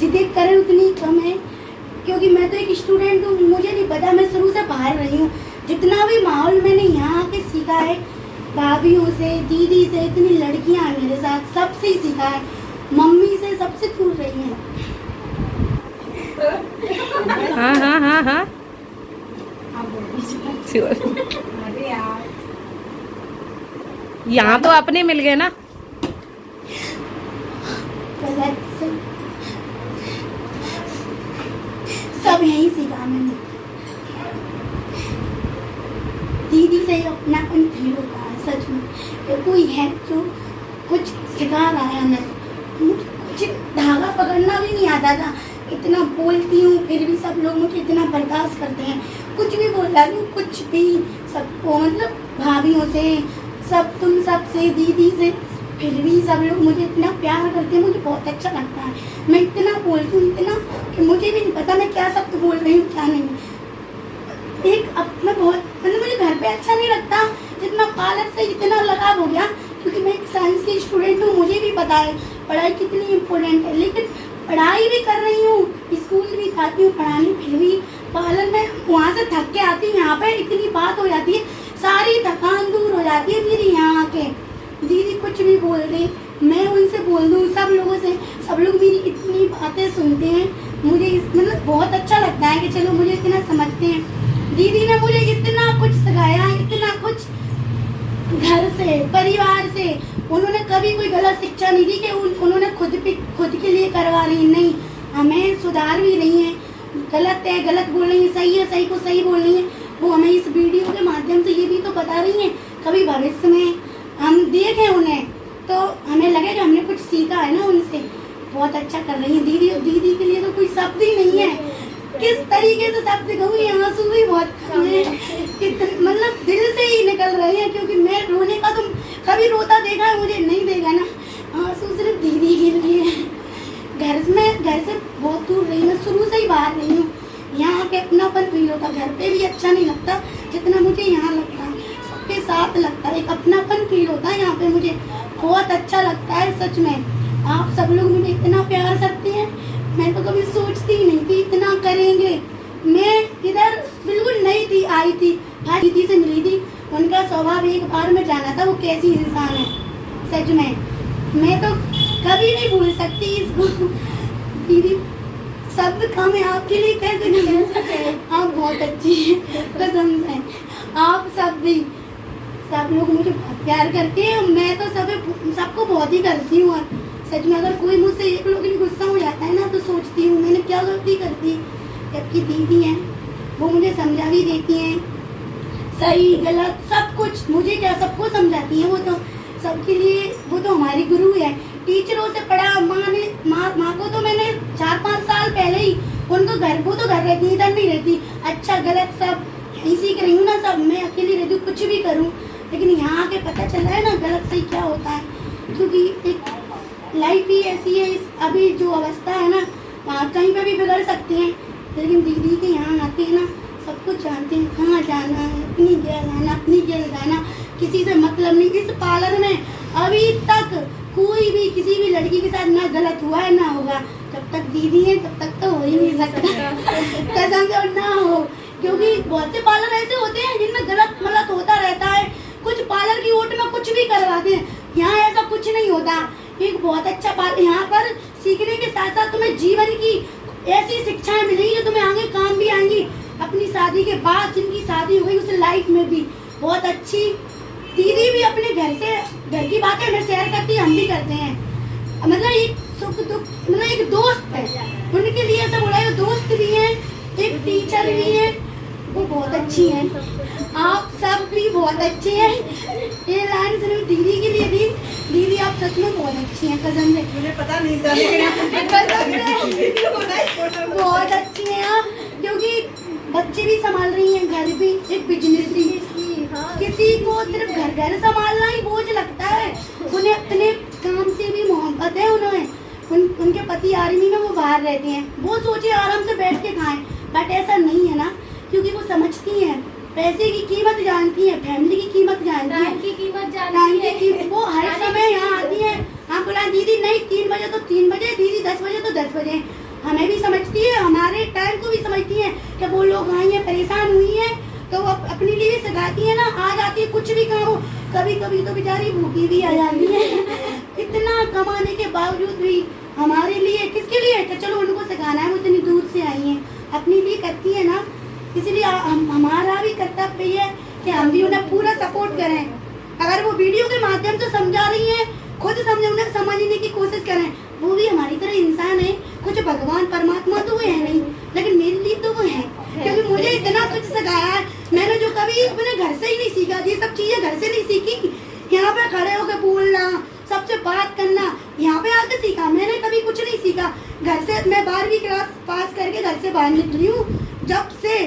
जितनी करें उतनी कम है, क्योंकि मैं तो एक स्टूडेंट हूँ, मुझे नहीं पता, मैं शुरू से बाहर रही हूँ। जितना भी माहौल मैंने यहाँ आके सीखा है, भाभीयों से, दीदी से, इतनी लड़कियाँ हैं मेरे साथ, सबसे ही सीखा है। मम्मी से सबसे दूर रही हैं। हाँ हाँ हाँ हाँ यहाँ तो अपने मिल गए ना। गलत से सब यही सीखा मैंने। दीदी से अपनापन फील होता है सच में, कि कोई है जो कुछ सिखा रहा है हमें। मुझे कुछ धागा पकड़ना भी नहीं आता था, इतना बोलती हूँ फिर भी सब लोग मुझे इतना बर्दाश्त करते हैं। कुछ भी बोल रहा हूँ, कुछ भी, सबको, मतलब भाभीयों से, सब, तुम सब से, दीदी से, फिर भी सब लोग मुझे इतना प्यार करते हैं। मुझे बहुत अच्छा लगता है। मैं इतना बोलती हूँ, इतना कि मुझे भी नहीं पता मैं क्या शब्द बोल रही हूँ क्या नहीं। मैं बहुत, मतलब मुझे घर पे अच्छा नहीं लगता, जितना पार्लर से इतना लगाव हो गया, क्योंकि मैं एक साइंस की स्टूडेंट हूँ। मुझे भी पता है पढ़ाई कितनी इम्पोर्टेंट है, लेकिन पढ़ाई भी कर रही हूँ, स्कूल भी जाती हूँ पढ़ाने, फिर भी पार्लर में वहाँ से थक के आती हूँ, यहाँ पे इतनी बात हो जाती है, सारी थकान दूर हो जाती है मेरी यहाँ आके। दीदी कुछ भी बोल दे, मैं उनसे बोल दूँ, सब लोगों से, सब लोग मेरी इतनी बातें सुनते हैं। मुझे मतलब बहुत अच्छा लगता है कि चलो मुझे इतना समझते हैं। दीदी ने मुझे इतना कुछ सिखाया, इतना कुछ, घर से, परिवार से। उन्होंने कभी कोई गलत शिक्षा नहीं दी कि उन्होंने खुद के लिए करवा रही, नहीं, हमें सुधार भी रही है। गलत है गलत बोल रही है, सही है सही को सही बोल रही है, वो हमें इस वीडियो के माध्यम से ये भी तो बता रही हैं। कभी भविष्य में हम देखें उन्हें तो हमें लगे कि हमने कुछ सीखा है ना उनसे। बहुत अच्छा कर रही है दीदी, और दीदी के लिए तो कोई शब्द ही नहीं है। किस तरीके से शब्द कहूँ, आंसू भी बहुत कम है, मतलब दिल से ही निकल रहे हैं, क्योंकि मैं रोने का तो कभी रोता देखा है मुझे, नहीं देखा ना। आंसू सिर्फ दीदी के लिए। घर से बहुत दूर रही, मैं शुरू से ही बाहर रही हूँ। यहाँ के अपनापन फील होता, घर पे भी अच्छा नहीं लगता जितना मुझे यहाँ लगता है। सबके साथ लगता है, एक अपनापन फील होता है यहाँ पे, मुझे बहुत अच्छा लगता है सच में। आप सब लोग मुझे इतना प्यार करते हैं, मैं तो कभी सोचती ही नहीं थी इतना करेंगे। मैं इधर बिल्कुल नई थी, आई थी, आज दीदी से मिली थी, उनका स्वभाव एक बार में जाना था वो कैसी इंसान है सच में, मैं तो कभी नहीं भूल सकती इसको। दीदी शब्द कम है आपके लिए, कैसे नहीं, आप बहुत अच्छी हैं कसम से। आप सब भी, सब लोग मुझे बहुत प्यार करते हैं, मैं तो सबको बहुत ही करती हूँ। और सच में अगर कोई मुझसे एक लोग भी गुस्सा हो जाता है ना, तो सोचती हूँ मैंने क्या गलती कर दी। जबकि दीदी हैं, वो मुझे समझा भी देती हैं, सही गलत सब कुछ, मुझे क्या, सबको समझाती है वो तो, सबके लिए वो तो हमारी गुरु है। टीचरों से पढ़ा, माँ को तो मैंने 4-5 साल पहले ही, उनको घर, वो तो घर रहती, इधर नहीं रहती, अच्छा गलत सब यहीं सीख रही हूँ ना, सब मैं अकेली रहती हूँ, कुछ भी करूँ, लेकिन यहाँ आके पता चल रहा है ना गलत सही क्या होता है। क्योंकि एक लाइफ ही ऐसी है, अभी जो अवस्था है ना, कहीं पे भी बिगड़ सकते हैं, लेकिन दीदी के यहाँ आते हैं ना, सब कुछ जानते हैं, कहाँ जाना है, अपनी जेल आना, अपनी जेल जाना, किसी से मतलब नहीं। इस पार्लर में अभी तक कोई भी किसी भी लड़की के साथ ना गलत हुआ है ना होगा। जब तक दीदी है तब तक तो हो ही नहीं सकता कसम से, और ना हो, क्योंकि बहुत से पार्लर ऐसे होते हैं जिनमें गलत मलत होता रहता है। कुछ पार्लर की ओट में कुछ भी करवाते हैं, यहाँ ऐसा कुछ नहीं होता। एक बहुत अच्छा पार्लर, यहाँ पर सीखने के साथ साथ तुम्हें जीवन की ऐसी शिक्षाएं मिलेंगी जो तुम्हें आगे काम भी आएंगी। अपनी शादी के बाद जिनकी शादी हो गई उस लाइफ में भी बहुत अच्छी। दीदी भी अपने घर की बातें हमें शेयर करती है, हम भी करते हैं, मतलब एक सुख दुख, मतलब एक दोस्त है उनके लिए, ऐसा बोला है, दोस्त भी है, एक टीचर भी है, वो बहुत अच्छी है। आप सब भी बहुत अच्छे हैं। ये लाइन सिर्फ दीदी के लिए थी। दीदी आप सच में बहुत अच्छी हैं कसम से, मुझे पता नहीं था बहुत अच्छी हैं आप, क्योंकि बच्चे भी संभाल रही हैं, घर भी, एक बिजनेस भी। किसी को सिर्फ घर संभालना ही बोझ लगता है, उन्हें अपने काम से भी मोहब्बत है। उनके पति आर्मी में, वो बाहर रहते हैं, वो सोचे आराम से बैठ के खाएं, बट ऐसा नहीं है ना, क्योंकि वो समझती हैं, पैसे की कीमत जानती है, फैमिली की कीमत जानती है, वो हर समय यहाँ आती है। हाँ बोला दीदी नहीं 3 बजे तो 3 बजे, दीदी 10 बजे तो 10 बजे, हमें भी समझती है, हमारे टाइम को भी समझती है कि वो लोग आई हैं परेशान हुई हैं तो वो अपने लिए भी सिखाती है ना, आ जाती है कुछ भी काम हो। कभी कभी तो बेचारी भूखी भी आ जाती है इतना कमाने के बावजूद भी हमारे लिए, किसके लिए, कि चलो उनको सिखाना है, वो इतनी दूर से आई हैं, अपने लिए करती है ना। इसलिए हमारा भी कर्तव्य है कि हम भी उन्हें पूरा सपोर्ट करें। अगर वो वीडियो के माध्यम से समझा रही हैं, खुद उन्हें समझने की कोशिश करें। वो भी हमारी तरह इंसान है, कुछ भगवान परमात्मा तो वो है नहीं, लेकिन मेरे लिए तो वो है, क्योंकि मुझे इतना कुछ सिखाया है। मैंने जो कभी अपने घर से ही नहीं सीखा, ये सब चीजें घर से नहीं सीखी। यहाँ पे खड़े होकर बोलना, सबसे बात करना, यहाँ पे आके सीखा। मैंने कभी कुछ नहीं सीखा घर से। मैं 12वीं क्लास पास करके घर से बाहर निकली हूँ, जब से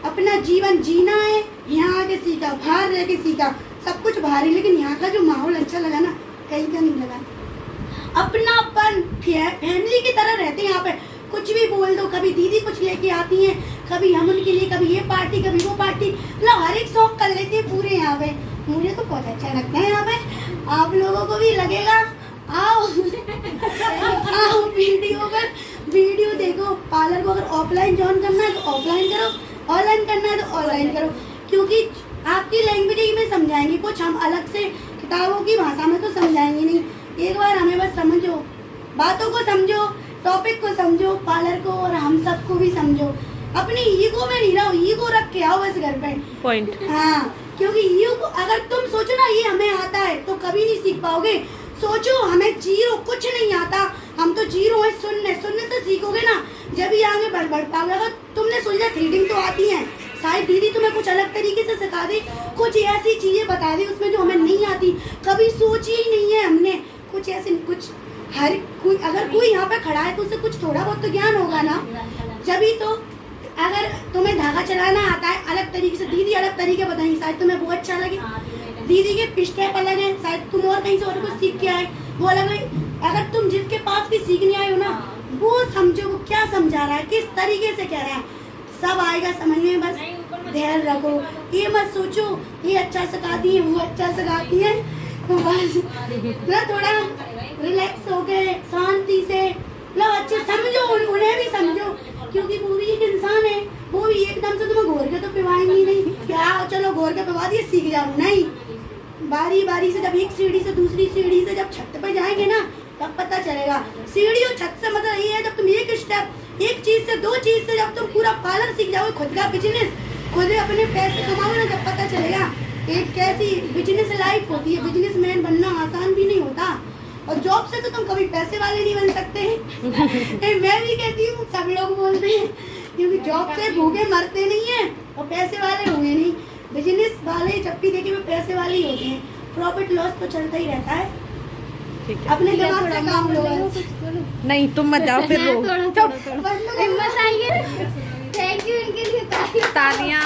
अपना जीवन जीना है यहाँ आके सीखा, बाहर रह के सीखा, सब कुछ बाहर ही। लेकिन यहाँ का जो माहौल अच्छा लगा ना, कहीं का नहीं लगा। अपनापन, फैमिली की तरह रहते हैं यहाँ पे। कुछ भी बोल दो, कभी दीदी कुछ लेके आती हैं, कभी हम उनके लिए, कभी ये पार्टी कभी वो पार्टी, मतलब हर एक शौक कर लेते हैं पूरे यहाँ पे। मुझे तो बहुत अच्छा लगता है यहाँ पे। आप लोगों को भी लगेगा, आओ आओ वीडियो देखो। पार्लर को अगर ऑफलाइन ज्वाइन करना है तो ऑफलाइन करो, ऑनलाइन करना है तो ऑनलाइन करो, क्योंकि आपकी लैंग्वेज ही में समझाएंगे। कुछ हम अलग से किताबों की भाषा में तो समझाएंगे नहीं। एक बार हमें बस समझो, बातों को समझो, टॉपिक को समझो, पार्लर को और हम सबको भी समझो। अपनी ईगो में नहीं रहो, ईगो रख के आओ बस घर पे पॉइंट। हाँ, क्योंकि ईगो, अगर तुम सोचो ना ये हमें आता है तो कभी नहीं सीख पाओगे। सोचो हमें जीरो कुछ नहीं आता, हम तो जीरो है, सुनने से सीखोगे ना, जब ही आगे बढ़ पाओगे। अगर तुमने सोचा थ्रेडिंग तो आती है, शायद दीदी तुम्हें कुछ अलग तरीके से सिखा दे, कुछ ऐसी चीजें बता दे उसमें जो हमें नहीं आती, कभी सोची ही नहीं है हमने। कुछ ऐसे कुछ हर कोई, अगर कोई यहाँ पे खड़ा है तो उसे कुछ थोड़ा बहुत तो ज्ञान होगा ना, जभी तो। अगर तुम्हें धागा चलाना आता है अलग तरीके से, दीदी अलग तरीके बताएंगी, शायद तुम्हें वो अच्छा लगे। दीदी के पिस्टेप अलग है, शायद तुम और कहीं से और कुछ सीख के आए, वो अलग है। अगर तुम जिसके पास भी सीखने आए हो ना, वो समझो वो क्या समझा रहा है, किस तरीके से कह रहा है, सब आएगा समझ में। बस ध्यान रखो, ये मत सोचो ये अच्छा सिखाती है वो अच्छा सिखाती है, तो बस ना थोड़ा रिलैक्स हो गए, शांति से मतलब अच्छे समझो, उन्हें भी समझो, क्योंकि वो भी एक इंसान है। वो भी एकदम से तुम्हें घोर के तो पिवाएंगी नहीं, क्या चलो घोर के पिवा दिए सीख जाओ, नहीं। बारी बारी से, जब एक सीढ़ी से दूसरी सीढ़ी से जब छत पे जाएंगे ना, तब पता चलेगा। सीढ़ी और छत से मतलब ये है, जब तुम एक स्टेप, एक चीज से दो चीज से जब तुम पूरा पार्लर सीख जाओगे, खुद का बिजनेस, खुद अपने पैसे कमाओगे ना, जब पता चलेगा एक कैसी बिजनेस लाइफ होती है। बिजनेसमैन बनना आसान भी नहीं होता, और जॉब से तो तुम कभी पैसे वाले नहीं बन सकते हैं। मैं भी कहती हूँ, सब लोग बोलते हैं, क्योंकि जॉब से भूखे मरते नहीं है और पैसे वाले हुए नहीं। बिजनेस वाले जब भी देखे वो पैसे वाले ही होते हैं, प्रॉफिट लॉस तो चलता ही रहता है। ठीक है, अपने दिमाग से काम लो। नहीं तुम मत जाओ फिर रो। हिम्मत आइए। थैंक यू इनके लिए तालियां।